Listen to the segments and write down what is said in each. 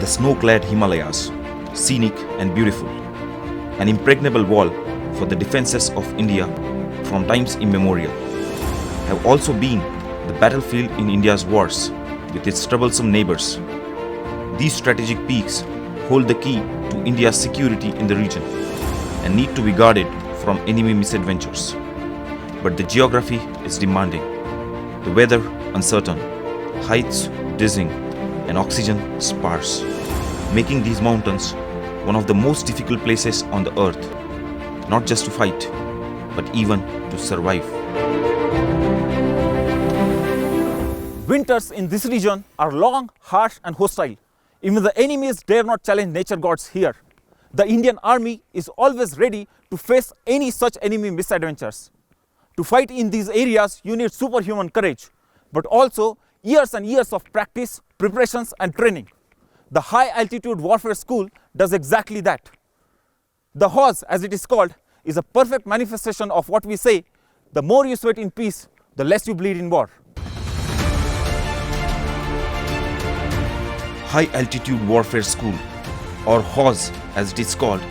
snow-clad Himalayas, scenic and beautiful, an impregnable wall for the defenses of India from times immemorial, have also been the battlefield in India's wars with its troublesome neighbors. These strategic peaks hold the key to India's security in the region and need to be guarded from enemy misadventures. But the geography is demanding, the weather uncertain, heights dizzying, and oxygen sparse, making these mountains one of the most difficult places on the earth, not just to fight, but even to survive. Winters in this region are long, harsh and hostile. Even the enemies dare not challenge nature gods here. The Indian army is always ready to face any such enemy misadventures. To fight in these areas, you need superhuman courage, but also years and years of practice, preparations and training. The High Altitude Warfare School does exactly that. The HAWS, as it is called, is a perfect manifestation of what we say: the more you sweat in peace, the less you bleed in war. High Altitude Warfare School, or HAWS as it is called,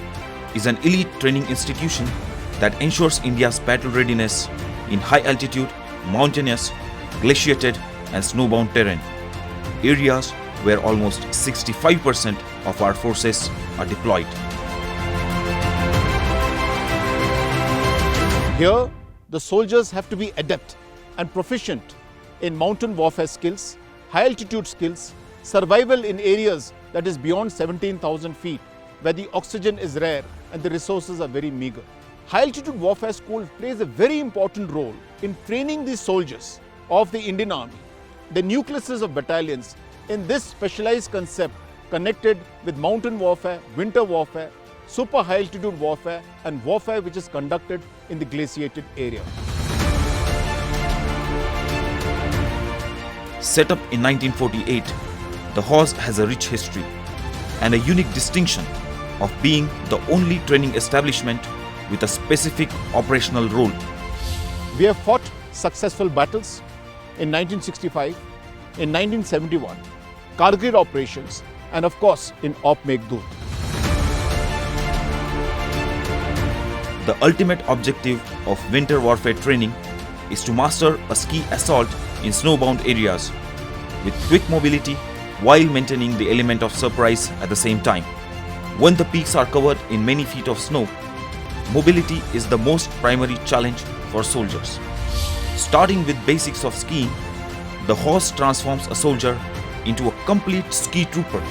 is an elite training institution that ensures India's battle readiness in high altitude, mountainous, glaciated and snowbound terrain, areas where almost 65% of our forces are deployed. Here, the soldiers have to be adept and proficient in mountain warfare skills, high altitude skills, survival in areas that is beyond 17,000 feet, where the oxygen is rare and the resources are very meager. High Altitude Warfare School plays a very important role in training the soldiers of the Indian Army, the nucleuses of battalions, in this specialized concept connected with mountain warfare, winter warfare, super high altitude warfare and warfare which is conducted in the glaciated area. Set up in 1948, the HAWS has a rich history and a unique distinction of being the only training establishment with a specific operational role. We have fought successful battles in 1965, in 1971, Kargil operations, and of course in Op Meghdoot. The ultimate objective of winter warfare training is to master a ski assault in snowbound areas with quick mobility while maintaining the element of surprise at the same time. When the peaks are covered in many feet of snow, mobility is the most primary challenge for soldiers. Starting with basics of skiing, the HAWS transforms a soldier into a complete ski trooper.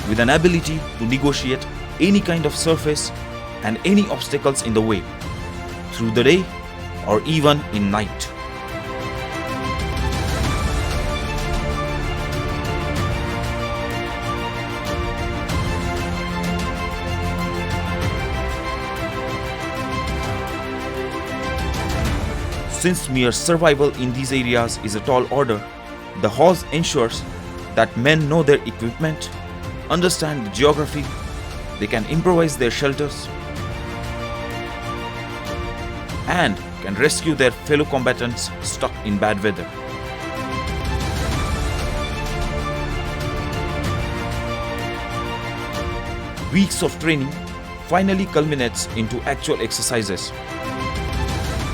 With an ability to negotiate any kind of surface and any obstacles in the way, through the day or even in night. Since mere survival in these areas is a tall order, the HAWS ensures that men know their equipment, understand the geography, they can improvise their shelters, and can rescue their fellow combatants stuck in bad weather. Weeks of training finally culminates into actual exercises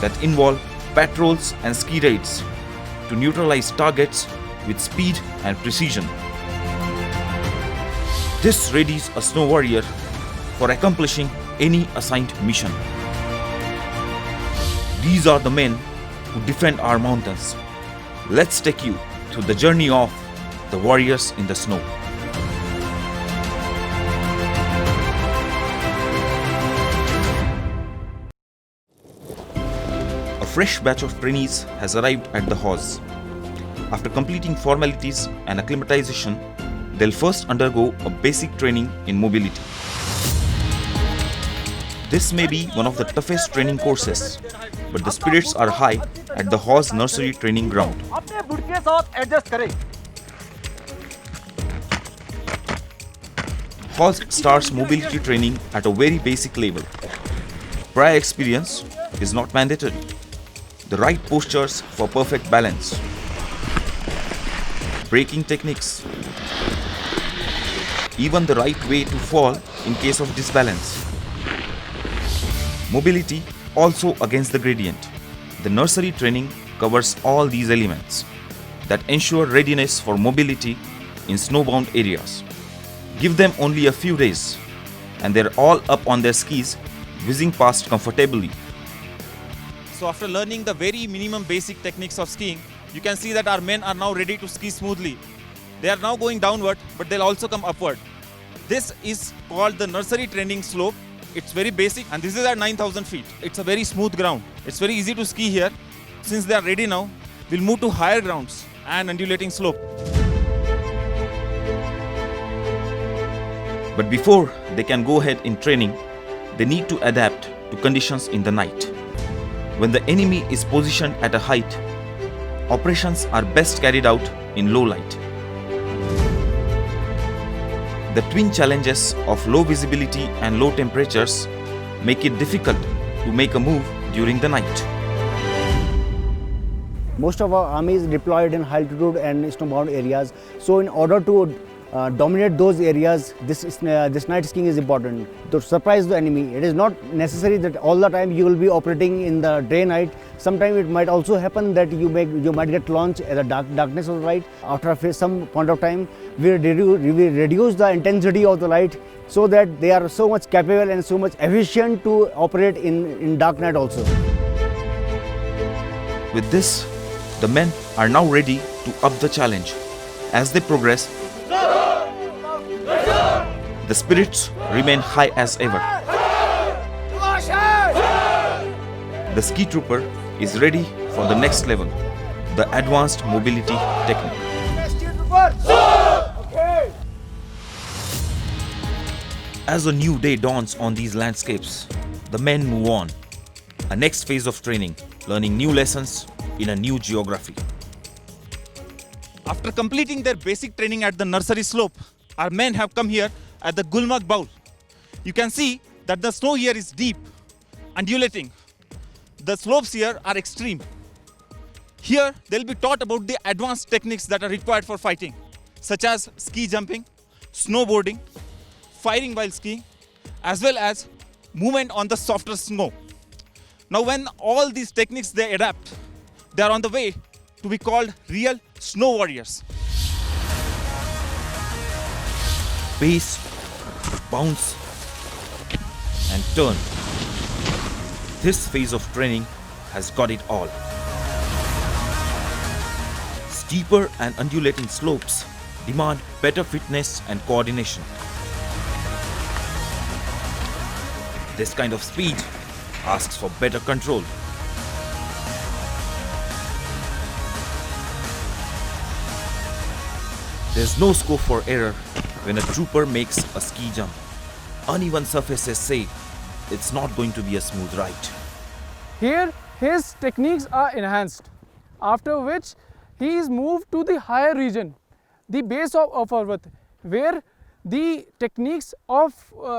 that involve patrols and ski raids to neutralize targets with speed and precision. This readies a snow warrior for accomplishing any assigned mission. These are the men who defend our mountains. Let's take you through the journey of the warriors in the snow. A fresh batch of trainees has arrived at the HAWS. After completing formalities and acclimatization, they'll first undergo a basic training in mobility. This may be one of the toughest training courses, but the spirits are high at the HAWS nursery training ground. HAWS starts mobility training at a very basic level. Prior experience is not mandatory. The right postures for perfect balance. Braking techniques. Even the right way to fall in case of disbalance. Mobility also against the gradient. The nursery training covers all these elements that ensure readiness for mobility in snowbound areas. Give them only a few days and they're all up on their skis, whizzing past comfortably. So after learning the very minimum basic techniques of skiing, you can see that our men are now ready to ski smoothly. They are now going downward, but they'll also come upward. This is called the nursery training slope. It's very basic and this is at 9,000 feet. It's a very smooth ground. It's very easy to ski here. Since they are ready now, we'll move to higher grounds and undulating slope. But before they can go ahead in training, they need to adapt to conditions in the night. When the enemy is positioned at a height, operations are best carried out in low light. The twin challenges of low visibility and low temperatures make it difficult to make a move during the night. Most of our army is deployed in high altitude and snowbound areas. So in order to dominate those areas, this night skiing is important to surprise the enemy. It is not necessary that all the time you will be operating in the day night. Sometimes it might also happen that you might get launched at the darkness of the light. After some point of time, we reduce the intensity of the light so that they are so much capable and so much efficient to operate in dark night also. With this, the men are now ready to up the challenge. As they progress, the spirits remain high as ever. The ski trooper is ready for the next level, the advanced mobility technique. As a new day dawns on these landscapes, the men move on. A next phase of training, learning new lessons in a new geography. After completing their basic training at the nursery slope, our men have come here at the Gulmarg Bowl. You can see that the snow here is deep, undulating. The slopes here are extreme. Here they'll be taught about the advanced techniques that are required for fighting, such as ski jumping, snowboarding, firing while skiing, as well as movement on the softer snow. Now when all these techniques they adapt, they are on the way to be called real snow warriors. Pace, bounce, and turn. This phase of training has got it all. Steeper and undulating slopes demand better fitness and coordination. This kind of speed asks for better control. There's no scope for error when a trooper makes a ski jump. Uneven surfaces say it's not going to be a smooth ride. Here, his techniques are enhanced, after which he is moved to the higher region, the base of Parvat, where the techniques of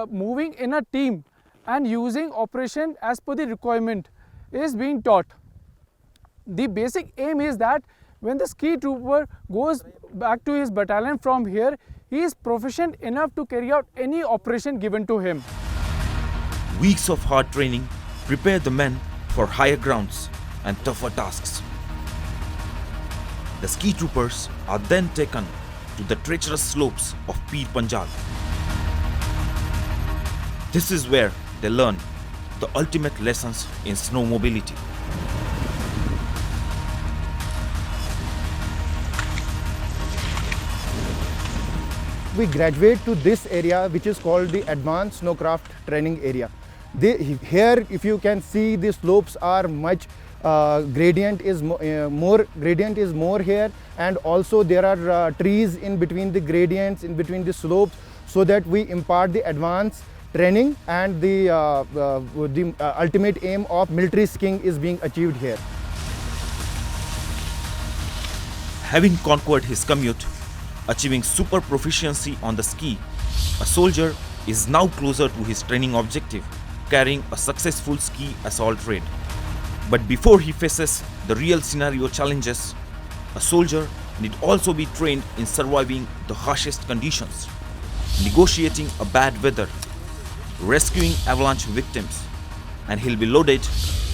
moving in a team and using operation as per the requirement is being taught. The basic aim is that when the ski trooper goes back to his battalion from here, he is proficient enough to carry out any operation given to him. Weeks of hard training prepare the men for higher grounds and tougher tasks. The ski troopers are then taken to the treacherous slopes of Pir Panjal. This is where they learn the ultimate lessons in snow mobility. We graduate to this area which is called the Advanced Snowcraft Training Area. Here, if you can see, the slopes are much gradient is more here, and also there are trees in between the gradients, in between the slopes, so that we impart the advanced training, and the ultimate aim of military skiing is being achieved here. Having conquered his commute, achieving super proficiency on the ski, a soldier is now closer to his training objective, carrying a successful ski assault raid. But before he faces the real scenario challenges, a soldier need also be trained in surviving the harshest conditions, negotiating a bad weather, rescuing avalanche victims, and he'll be loaded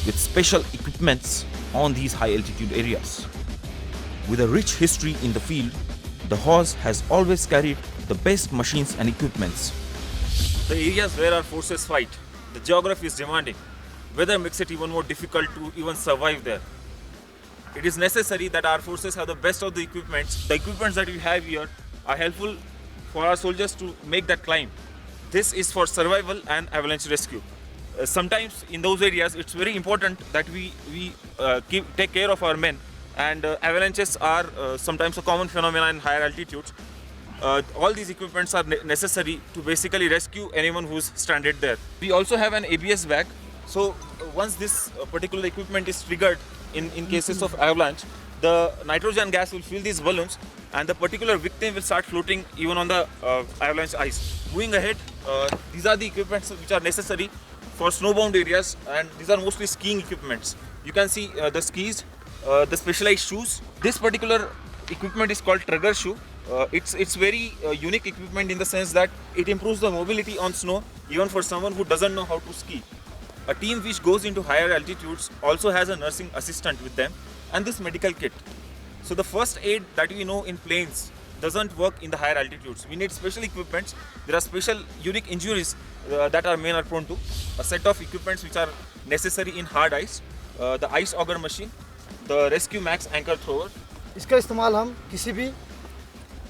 with special equipments on these high altitude areas. With a rich history in the field, the horse has always carried the best machines and equipments. The areas where our forces fight, the geography is demanding. Weather makes it even more difficult to even survive there. It is necessary that our forces have the best of the equipments. The equipments that we have here are helpful for our soldiers to make that climb. This is for survival and avalanche rescue. Sometimes in those areas it's very important that we take care of our men, and avalanches are sometimes a common phenomenon in higher altitudes. All these equipments are necessary to basically rescue anyone who's stranded there. We also have an ABS bag, so once this particular equipment is triggered in cases of avalanche, the nitrogen gas will fill these balloons and the particular victim will start floating even on the avalanche ice. Moving ahead, these are the equipments which are necessary for snowbound areas, and these are mostly skiing equipments. You can see the skis, the specialized shoes. This particular equipment is called Trigger shoe. It's very unique equipment in the sense that it improves the mobility on snow even for someone who doesn't know how to ski. A team which goes into higher altitudes also has a nursing assistant with them and this medical kit. So the first aid that we know in planes doesn't work in the higher altitudes. We need special equipments. There are special unique injuries that our men are prone to. A set of equipments which are necessary in hard ice, the ice auger machine, the Rescue Max anchor thrower. इसका इस्तेमाल हम किसी भी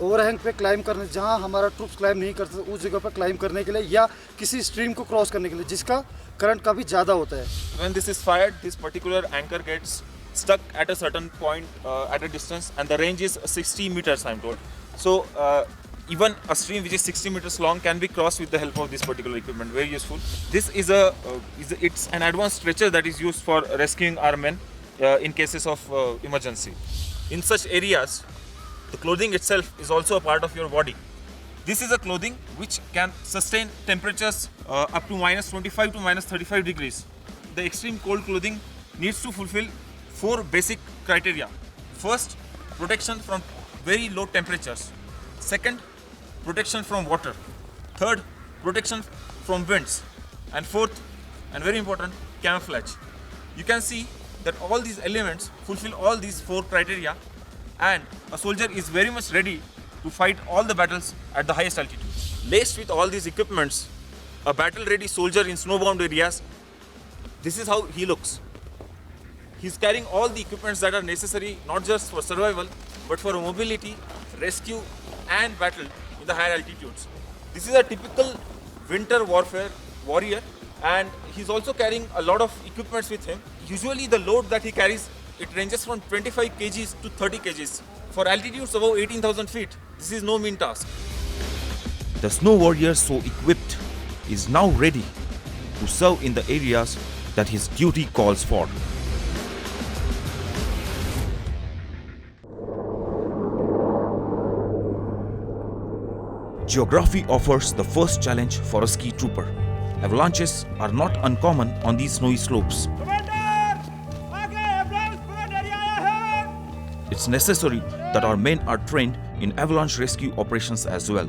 overhang पे climb करने, जहां हमारा troops climb नहीं कर सकते उस जगह पर क्लाइम करने के लिए, या किसी स्ट्रीम को क्रॉस करने के लिए जिसका करंट काफ़ी ज़्यादा होता है. When this is fired, this particular anchor gets stuck at a certain point at a distance, and the range is 60 meters, I'm told. So even a stream which is 60 meters long can be crossed with the help of this particular equipment. Very useful. This is it's an advanced stretcher that is used for rescuing our men in cases of emergency. In such areas, the clothing itself is also a part of your body. This is a clothing which can sustain temperatures up to minus 25 to minus 35 degrees. The extreme cold clothing needs to fulfill 4 basic criteria. First, protection from very low temperatures. Second, protection from water. Third, protection from winds. And fourth, and very important, camouflage. You can see that all these elements fulfill all these 4 criteria, and a soldier is very much ready to fight all the battles at the highest altitudes. Laced with all these equipments, a battle-ready soldier in snowbound areas, this is how he looks. He's carrying all the equipments that are necessary not just for survival, but for mobility, rescue, and battle in the higher altitudes. This is a typical winter warfare warrior, and he's also carrying a lot of equipments with him. Usually the load that he carries, it ranges from 25 kgs to 30 kgs. For altitudes above 18,000 feet, this is no mean task. The snow warrior so equipped is now ready to serve in the areas that his duty calls for. Geography offers the first challenge for a ski trooper. Avalanches are not uncommon on these snowy slopes. It's necessary that our men are trained in avalanche rescue operations as well.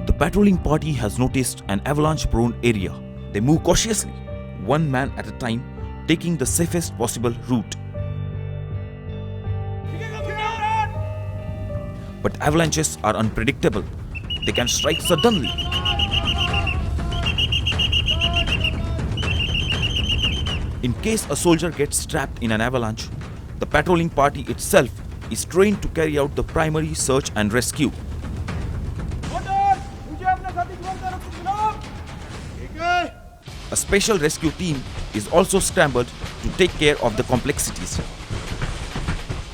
The patrolling party has noticed an avalanche-prone area. They move cautiously, one man at a time, taking the safest possible route. But avalanches are unpredictable. They can strike suddenly. In case a soldier gets trapped in an avalanche, the patrolling party itself is trained to carry out the primary search and rescue. A special rescue team is also scrambled to take care of the complexities.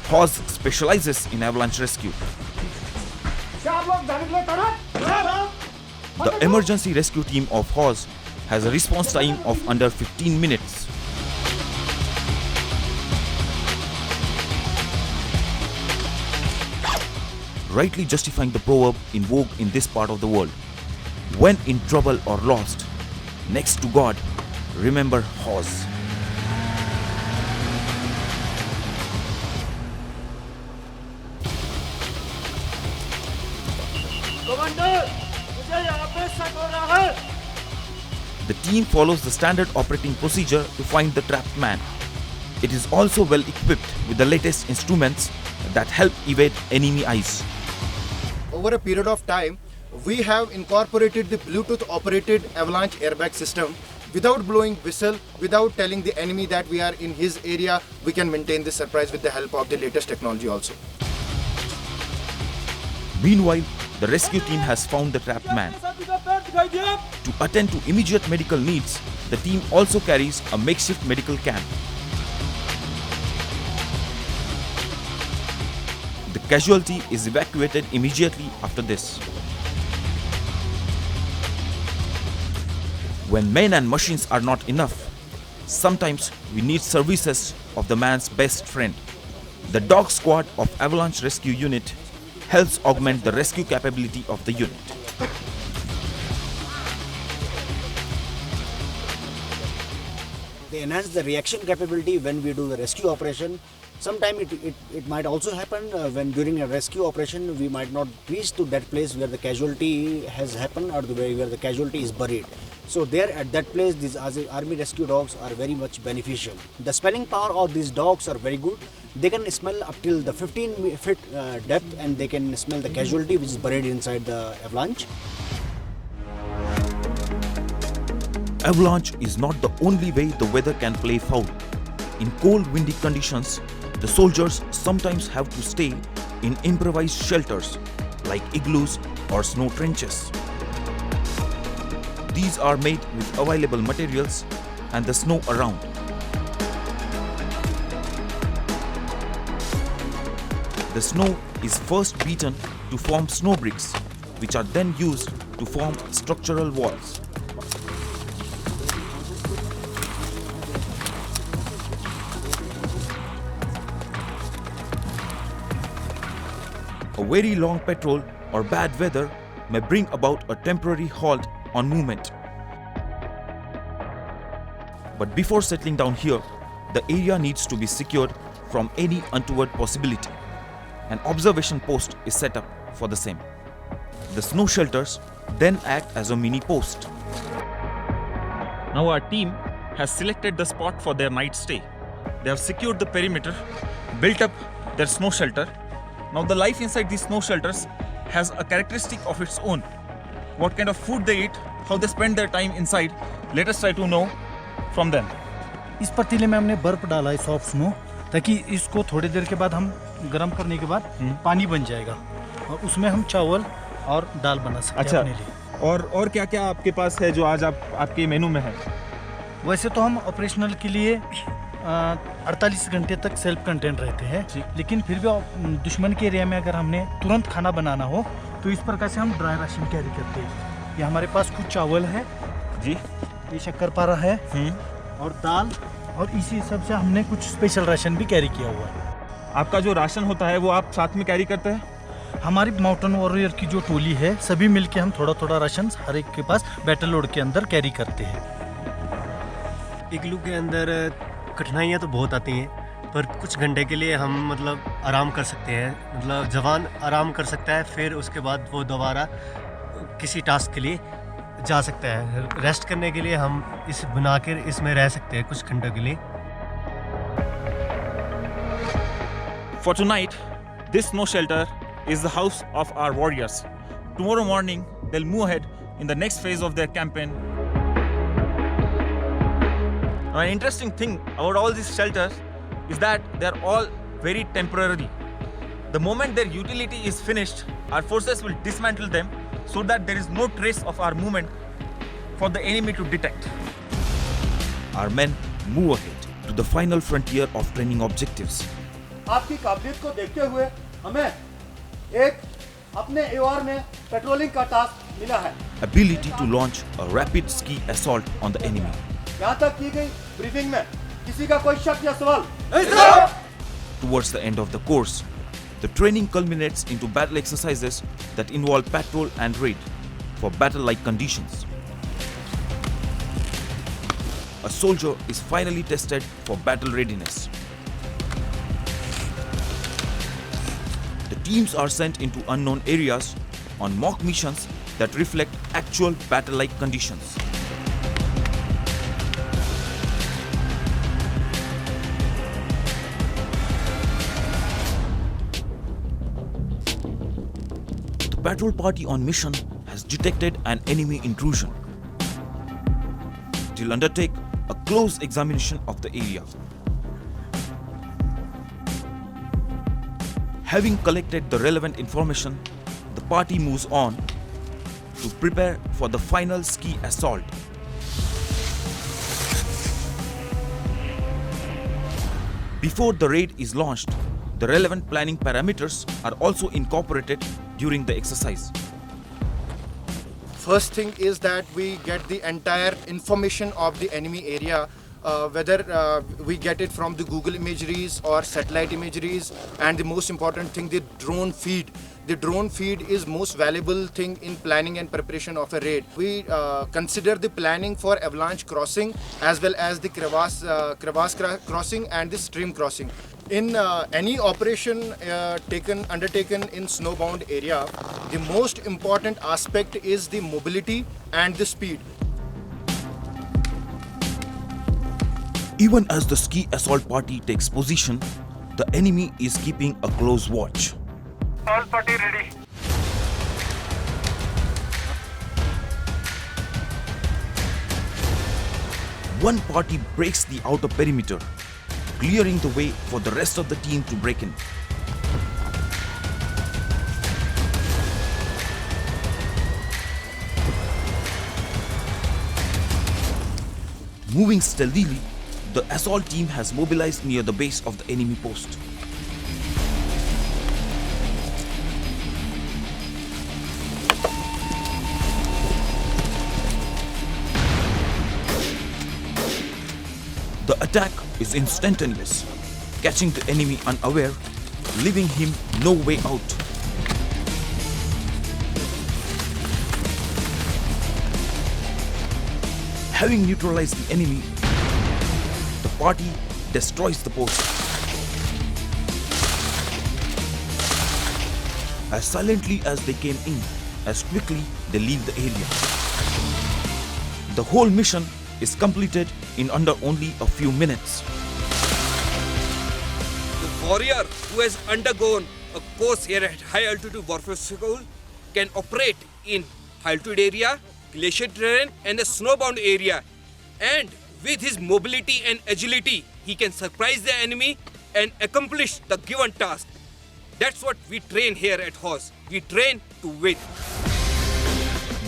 Horse specializes in avalanche rescue. The emergency rescue team of Horse has a response time of under 15 minutes. Rightly justifying the proverb in vogue in this part of the world. When in trouble or lost, next to God, remember Hawes. The team follows the standard operating procedure to find the trapped man. It is also well equipped with the latest instruments that help evade enemy eyes. Over a period of time, we have incorporated the Bluetooth operated avalanche airbag system. Without blowing whistle, without telling the enemy that we are in his area, we can maintain this surprise with the help of the latest technology also. Meanwhile, the rescue team has found the trapped man. To attend to immediate medical needs, the team also carries a makeshift medical camp. The casualty is evacuated immediately after this. When men and machines are not enough, sometimes we need services of the man's best friend. The dog squad of Avalanche Rescue Unit helps augment the rescue capability of the unit. They enhance the reaction capability when we do the rescue operation. Sometimes it might also happen when during a rescue operation we might not reach to that place where the casualty has happened or where the casualty is buried. So there at that place these army rescue dogs are very much beneficial. The smelling power of these dogs are very good. They can smell up till the 15 feet depth and they can smell the casualty which is buried inside the avalanche. Avalanche is not the only way the weather can play foul. In cold, windy conditions, the soldiers sometimes have to stay in improvised shelters like igloos or snow trenches. These are made with available materials and the snow around. The snow is first beaten to form snow bricks, which are then used to form structural walls. A very long patrol or bad weather may bring about a temporary halt on movement. But before settling down here, the area needs to be secured from any untoward possibility. An observation post is set up for the same. The snow shelters then act as a mini post. Now our team has selected the spot for their night stay. They have secured the perimeter, built up their snow shelter. Now the life inside these snow shelters has a characteristic of its own. What kind of food they eat, how they spend their time inside, let us try to know from them. इस पतीले में हमने बर्फ डाला है, soft snow, ताकि इसको थोड़ी देर के बाद हम गर्म करने के बाद पानी बन जाएगा और उसमें हम चावल और दाल बना सकते हैं अपने लिए। और क्या-क्या आपके पास है जो आज आपके मेनू में है? वैसे तो हम ऑपरेशनल के लिए 48 घंटे तक सेल्फ कंटेंट रहते हैं, लेकिन फिर भी दुश्मन के एरिया में अगर हमने तुरंत खाना बनाना हो तो इस प्रकार से हम ड्राई राशन कैरी करते हैं। ये हमारे पास कुछ चावल है जी, ये शक्करपारा है और दाल, और इसी सब से हमने कुछ स्पेशल राशन भी कैरी किया हुआ है। आपका जो राशन होता है वो आप साथ में कैरी करते हैं? हमारी माउंटेन वॉरियर की जो टोली है, सभी मिलके हम थोड़ा थोड़ा राशन हर एक के पास बैटल लोड के अंदर कैरी करते हैं। इग्लू के अंदर कठिनाइयाँ तो बहुत आती हैं, पर कुछ घंटे के लिए हम मतलब आराम कर सकते हैं, मतलब जवान आराम कर सकता है, फिर उसके बाद वो दोबारा किसी टास्क के लिए जा सकता है। रेस्ट करने के लिए हम इस बनाकर इसमें रह सकते हैं कुछ घंटों के लिए। For tonight, this snow shelter is the house of our warriors. Tomorrow morning, they'll move ahead in the next phase of their campaign. Now, an interesting thing about all these shelters is that they're all very temporary. The moment their utility is finished, our forces will dismantle them so that there is no trace of our movement for the enemy to detect. Our men move ahead to the final frontier of training objectives. आपकी काबिलियत को देखते हुए हमें एक अपने एवार में patrolling का टास्क मिला है। Ability to launch a rapid ski assault on the enemy. यहाँ तक की गई ब्रीफिंग में किसी का कोई शक या सवाल? Towards the end of the course, the training culminates into battle exercises that involve patrol and raid. for battle-like conditions. A soldier is finally tested for battle readiness. The teams are sent into unknown areas on mock missions that reflect actual battle-like conditions. The patrol party on mission has detected an enemy intrusion. It will undertake a close examination of the area. Having collected the relevant information, the party moves on to prepare for the final ski assault. Before the raid is launched, the relevant planning parameters are also incorporated during the exercise. First thing is that we get the entire information of the enemy area, whether we get it from the Google imageries or satellite imageries, and the most important thing, the drone feed. The drone feed is most valuable thing in planning and preparation of a raid. We consider the planning for avalanche crossing as well as the crevasse crossing and the stream crossing. In any operation undertaken in snowbound area, the most important aspect is the mobility and the speed. Even as the ski assault party takes position, the enemy is keeping a close watch. All party ready. One party breaks the outer perimeter, clearing the way for the rest of the team to break in. Moving stealthily, the assault team has mobilized near the base of the enemy post. The attack is instantaneous, catching the enemy unaware, leaving him no way out. Having neutralized the enemy, the party destroys the post. As silently as they came in, as quickly they leave the area. The whole mission is completed in under only a few minutes. The warrior who has undergone a course here at high altitude warfare school can operate in high altitude area, glacier terrain and the snowbound area, and with his mobility and agility he can surprise the enemy and accomplish the given task. That's what we train here at HOS. We train to win.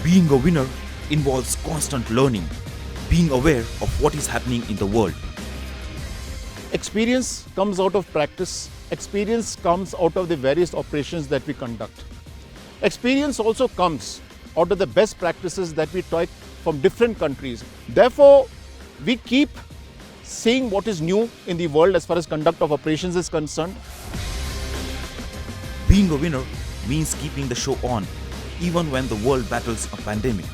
Being a winner involves constant learning, being aware of what is happening in the world. Experience comes out of practice. Experience comes out of the various operations that we conduct. Experience also comes out of the best practices that we take from different countries. Therefore, we keep seeing what is new in the world as far as conduct of operations is concerned. Being a winner means keeping the show on, even when the world battles a pandemic.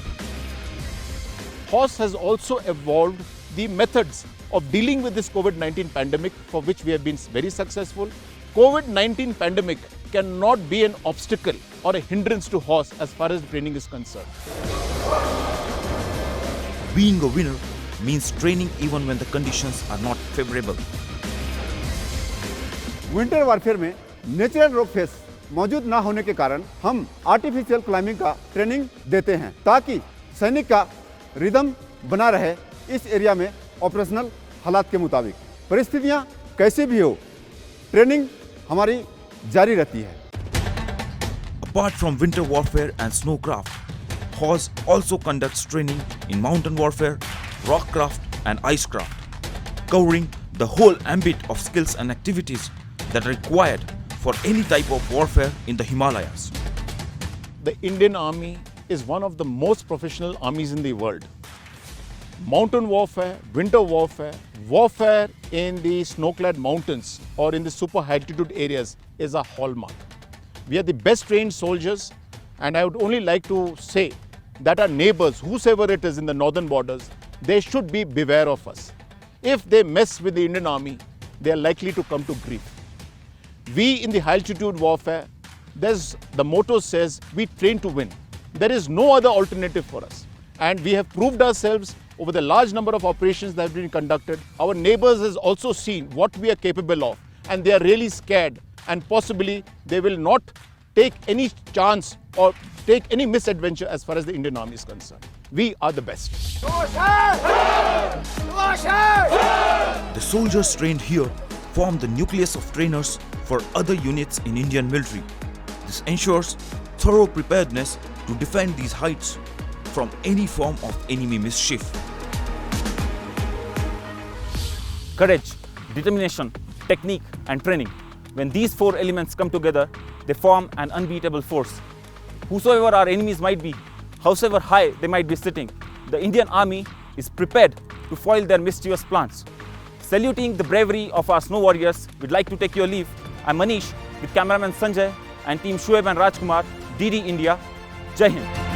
HOS has also evolved the methods of dealing with this COVID-19 pandemic, for which we have been very successful. COVID-19 pandemic cannot be an obstacle or a hindrance to HOS as far as training is concerned. Being a winner means training even when the conditions are not favorable. Winter warfare में natural rock face मौजूद ना होने के कारण हम artificial climbing का training देते हैं ताकि सैनिक का रिदम बना रहे इस एरिया में ऑपरेशनल हालात के मुताबिक। परिस्थितियां कैसी भी हो, ट्रेनिंग हमारी जारी रहती है। Apart from winter warfare and snowcraft, HOS also conducts training in mountain warfare, rockcraft and icecraft, covering the whole ambit of skills and activities that are required for any type of warfare in the Himalayas. The Indian Army is one of the most professional armies in the world. Mountain warfare, winter warfare, warfare in the snow-clad mountains or in the super high altitude areas is a hallmark. We are the best trained soldiers, and I would only like to say that our neighbors, whosoever it is in the northern borders, they should be beware of us. If they mess with the Indian Army, they are likely to come to grief. We in the high altitude warfare, the motto says, we train to win. There is no other alternative for us. And we have proved ourselves over the large number of operations that have been conducted. Our neighbors has also seen what we are capable of, and they are really scared, and possibly they will not take any chance or take any misadventure as far as the Indian Army is concerned. We are the best. The soldiers trained here form the nucleus of trainers for other units in Indian military. This ensures thorough preparedness to defend these heights from any form of enemy mischief. Courage, determination, technique and training. When these four elements come together, they form an unbeatable force. Whosoever our enemies might be, howsoever high they might be sitting, the Indian Army is prepared to foil their mischievous plans. Saluting the bravery of our snow warriors, we'd like to take your leave. I'm Manish with cameraman Sanjay and team Shoaib and Rajkumar, DD India. Jai Hind.